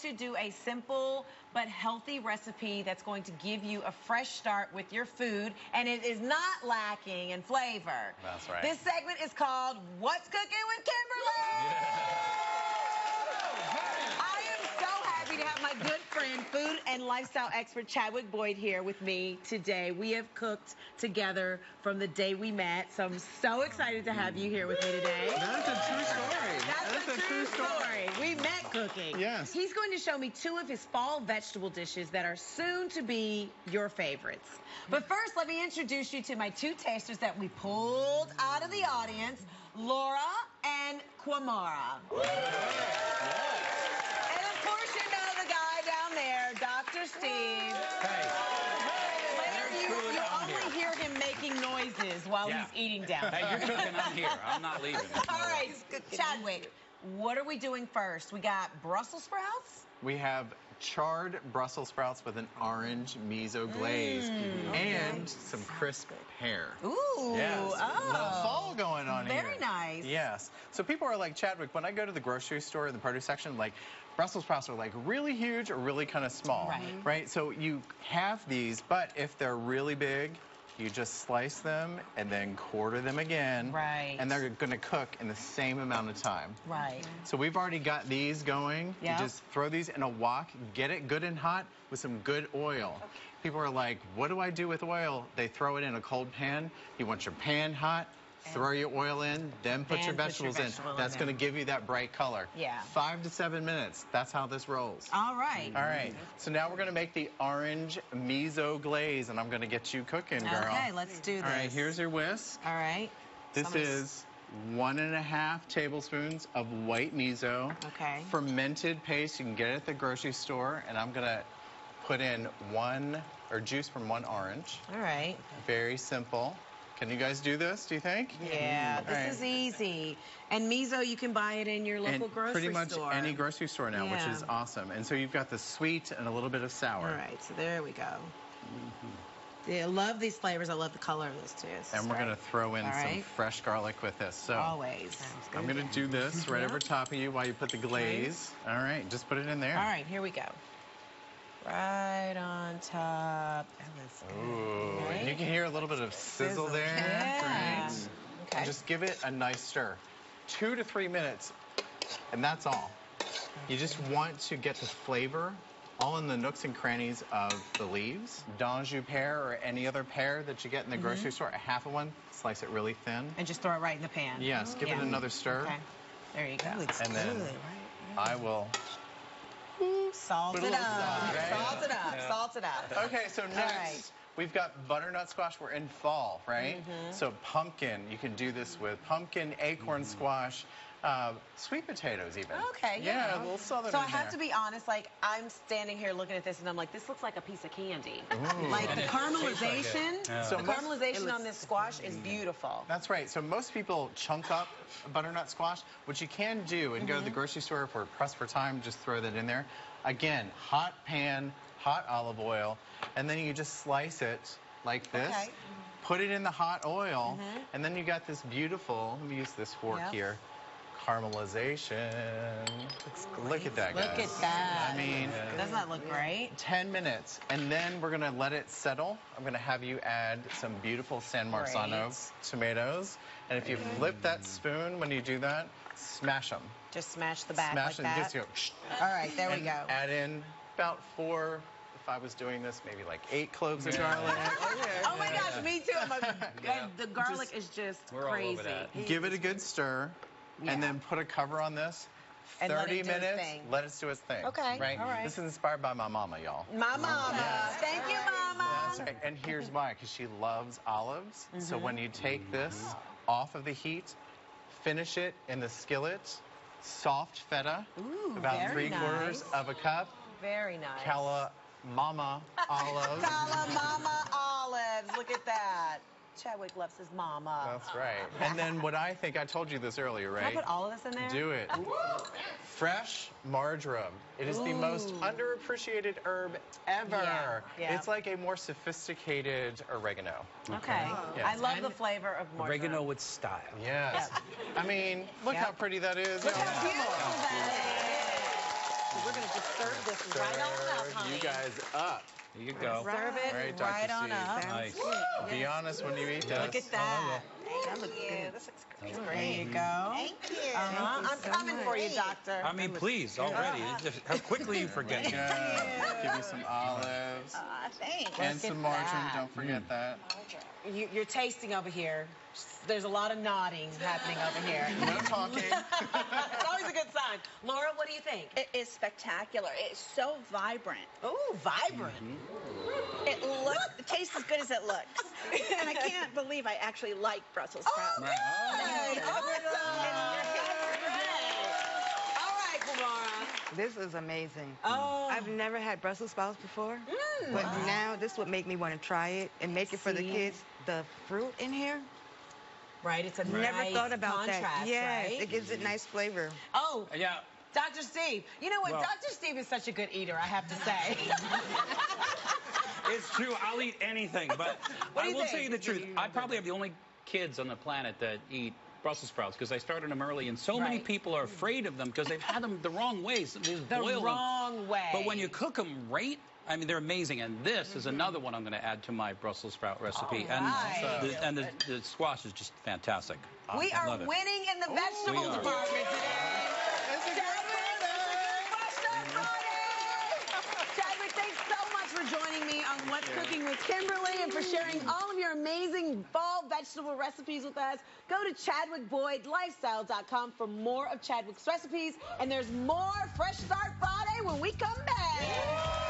going to do a simple but healthy recipe that's going to give you a fresh start with your food, and it is not lacking in flavor. That's right. This segment is called What's Cooking with Kimberly? I am so happy to have my good friend, food and lifestyle expert Chadwick Boyd here with me today. We have cooked together from the day we met, so I'm so excited to have you here with me today. That's a true story. That's a true story. We met cooking. Yes. He's going to show me 2 of his fall vegetable dishes that are soon to be your favorites. But first, let me introduce you to my 2 tasters that we pulled out of the audience, Laura and Quamara. And of course, you know the guy down there, Dr. Steve. Hey. Later, you only hear him making noises while he's eating down there. Hey, you're cooking, I'm here. I'm not leaving. All right, Chadwick, what are we doing first? We got Brussels sprouts? We have charred Brussels sprouts with an orange miso glaze and some crisp pear. Ooh, Yes, a little fall going on here. Very nice. Yes. So people are like, Chadwick, when I go to the grocery store in the produce section, like Brussels sprouts are like really huge or really kind of small. Right. So you have these, but if they're really big, you just slice them and then quarter them again. Right. And they're going to cook in the same amount of time. Right. So we've already got these going. Yep. You just throw these in a wok, get it good and hot with some good oil. Okay. People are like, what do I do with oil? They throw it in a cold pan. You want your pan hot, throw your oil in, then put your vegetables in. That's going to give you that bright color. Yeah. 5 to 7 minutes. That's how this rolls. All right. All right. So now we're going to make the orange miso glaze, and I'm going to get you cooking, girl. Okay, let's do this. All right, here's your whisk. All right. This is 1.5 tablespoons of white miso. Okay. Fermented paste. You can get it at the grocery store, and I'm going to put in juice from 1 orange. All right. Very simple. Can you guys do this, do you think? Yeah, this is easy. And miso, you can buy it in your local grocery store. Pretty much any grocery store now, which is awesome. And so you've got the sweet and a little bit of sour. All right, so there we go. Yeah, I love these flavors. I love the color of this, too. And we're going to throw in some fresh garlic with this. So always. I'm going to do this right over top of you while you put the glaze. All right, just put it in there. All right, here we go. Right on top. Ooh, and you can hear a little bit of sizzle there. Yeah. Great. Okay. And just give it a nice stir. 2 to 3 minutes, and that's all. You just want to get the flavor all in the nooks and crannies of the leaves. D'Anjou pear or any other pear that you get in the grocery store, a half of one, slice it really thin. And just throw it right in the pan. Yes, give it another stir. Okay. There you go. And then I will salt it up. Salt it up. Salt it up. Okay, so next we've got butternut squash. We're in fall, right? So pumpkin. You can do this with pumpkin, acorn squash, sweet potatoes even. Okay, yeah. A little southern. So I have to be honest, like I'm standing here looking at this and I'm like, this looks like a piece of candy. Ooh. Like the caramelization, So the caramelization on this squash is beautiful. That's right. So most people chunk up butternut squash, which you can do and go to the grocery store if we're pressed for time, just throw that in there. Again, hot pan, hot olive oil, and then you just slice it like this. Put it in the hot oil, and then you got this beautiful, let me use this fork here, caramelization. Look at that, guys. Look at that. I mean, doesn't that look great? 10 minutes, and then we're gonna let it settle. I'm gonna have you add some beautiful San Marzano tomatoes, and if you flip that spoon when you do that, smash them. Just smash the back Smash like that? Just go, all right, there we go. Add in about 4, if I was doing this, maybe like 8 cloves of garlic. Oh my gosh, me too. The garlic is just crazy. Give it a good stir, and then put a cover on this. 30 minutes, let it do its thing. Okay, right? all right. This is inspired by my mama, y'all. My mama. Thank you, mama. That's right. And here's why, because she loves olives. So when you take this off of the heat, finish it in the skillet, soft feta, about 3/4 of a cup. Very nice. Calamama olives. Calamama olives. Look at that. Chadwick loves his mama. That's right. And then what I think, I told you this earlier, right? Can I put all of this in there? Do it. Fresh marjoram. It is the most underappreciated herb ever. It's like a more sophisticated oregano. Okay. I love the flavor of marjoram. Oregano with style. Yes. I mean, look how pretty that is. Look how beautiful that is. So we're going to just serve this right on up, honey. You guys up. There you go. Serve it All right, Dr. right on Steve. up. Nice. Be honest when you eat this. Look at that. That looks good. This looks great. There you go. Thank you. I'm coming for you, doctor. I mean, please, already. Just how quickly you forget. Give you some olives. Thanks. And Look at some margarine. that. Don't forget that. You're tasting over here. There's a lot of nodding happening over here. No talking. It's always a good sign. Laura, what do you think? It is spectacular. It's so vibrant. Ooh, vibrant. It tastes as good as it looks. And I can't believe I actually like Brussels sprouts. Oh, really? All right, Kumara. This is amazing. Oh. I've never had Brussels sprouts before, but now this would make me want to try it and make it for the See? kids. The fruit in here, Right, it's a never nice thought about contrast, that. Yes, right? it gives it nice flavor. Oh, Yeah. Dr. Steve. You know what? Well- Dr. Steve is such a good eater, I have to say. It's true. I'll eat anything, but What do I you will think? tell you the truth. I probably have the only kids on the planet that eat Brussels sprouts because I started them early, and so many Right. people are afraid of them because they've had them the wrong way. So they just The boil them. wrong way. But when you cook them right, I mean, they're amazing. And this is another one I'm going to add to my Brussels sprout recipe. All right. And the squash is just fantastic. We I are love it. winning in the vegetable We are. department today. It's a good Chadwick, thanks so much for joining me on What's Cooking with Kimberly and for sharing all of your amazing fall vegetable recipes with us. Go to ChadwickBoydLifestyle.com for more of Chadwick's recipes. And there's more Fresh Start Friday when we come back.